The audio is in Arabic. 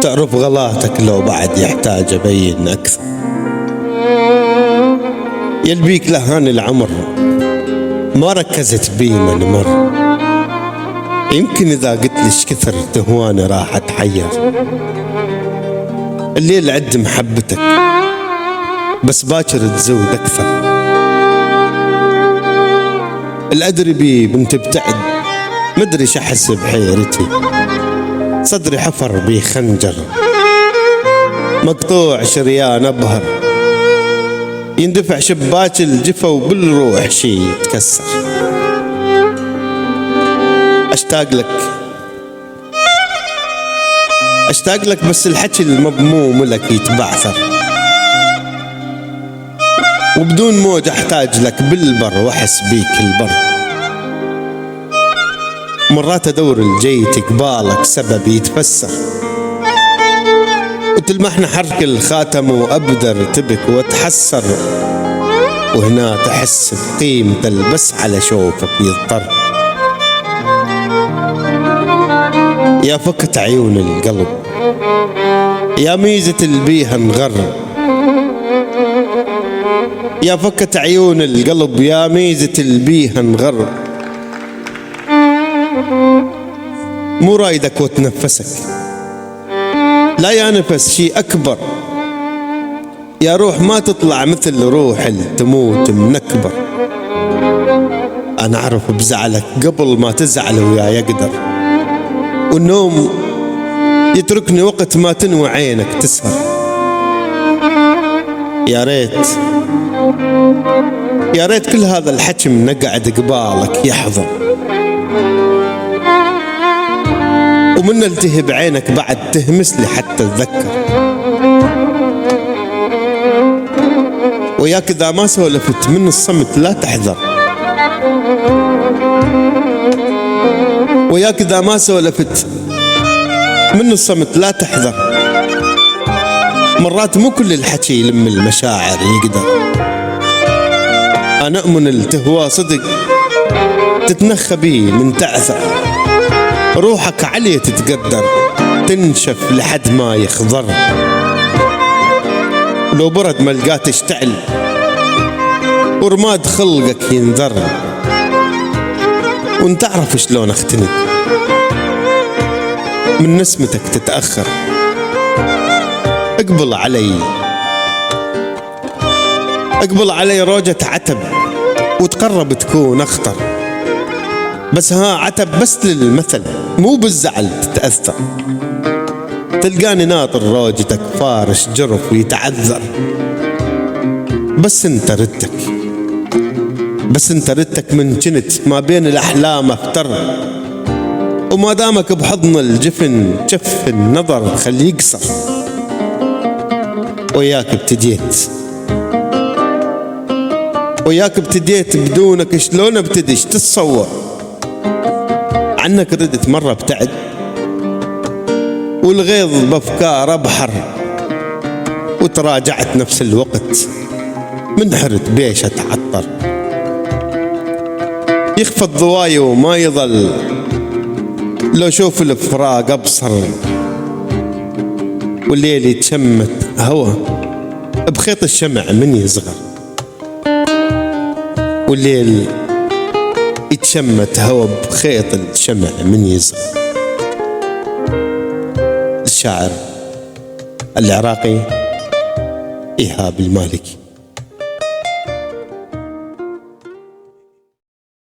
تعرف غلاتك لو بعد يحتاج أبين أكثر. يلبيك لهان العمر ما ركزت بي من مر. يمكن إذا قلت ليش كثر تهواني راح أتحير. الليل عد محبتك بس باكر تزود أكثر. الأدري بي بنت بتعد مدري شحس بحيرتي. صدري حفر بي خنجر مقطوع شريان أبهر. يندفع شباك الجفا وبالروح شي يتكسر. أشتاق لك بس الحكي المضموم لك يتبعثر. وبدون موج أحتاج لك بالبر وأحس بيك البر. مرات أدور الجيت قبالك سبب يتفسر. وتلمحنا حرك الخاتم وأبدر تبك وأتحسر. وهنا تحس بقيمة بس على شوفك يضطر. يا فكت عيون القلب يا ميزة البيها انغر. يا فكت عيون القلب يا ميزة البيها انغر. مو رايدك وتنفسك لا يا نفس شي أكبر. يا روح ما تطلع مثل روح تموت منكبر. أنا أعرف بزعلك قبل ما تزعل ويا يقدر. والنوم يتركني وقت ما تنوي عينك تسهر. يا ريت كل هذا الحكي منقعد قبالك يحضر. ومن التهب عينك بعد تهمس لي حتى اتذكر. وياك اذا ما سولفت من الصمت لا تحذر. وياك اذا ما سولفت من الصمت لا تحذر. مرات مو كل الحكي يلم المشاعر يقدر. انا اؤمن التهوى صدق تتنخى بيه من تعثر. روحك عليه تتقدر تنشف لحد ما يخضر. لو برد ملقاه تشتعل ورماد خلقك ينذر. وانت تعرف شلون اختنق من نسمتك تتأخر. اقبل علي روجة عتب وتقرب تكون اخطر. بس ها عتب بس للمثل مو بالزعل تتأثر. تلقاني ناطر روجتك فارش جرف ويتعذر. بس انت ردتك من جنت ما بين الأحلام افتر. وما دامك بحضن الجفن شف النظر خليه يقصر. وياك ابتديت بدونك شلون ابتديش تتصور. عنك ردت مرة ابتعد والغيظ بأفكار أبحر. وتراجعت نفس الوقت من حرت بيش أتعطر. يخفى الضوايا وما يظل لو شوف الفراق أبصر. والليل يتشمت هوا بخيط الشمع من يصغر. والليل يتشمت هوا بخيط الشمع من يصغر. الشاعر العراقي إيهاب المالكي.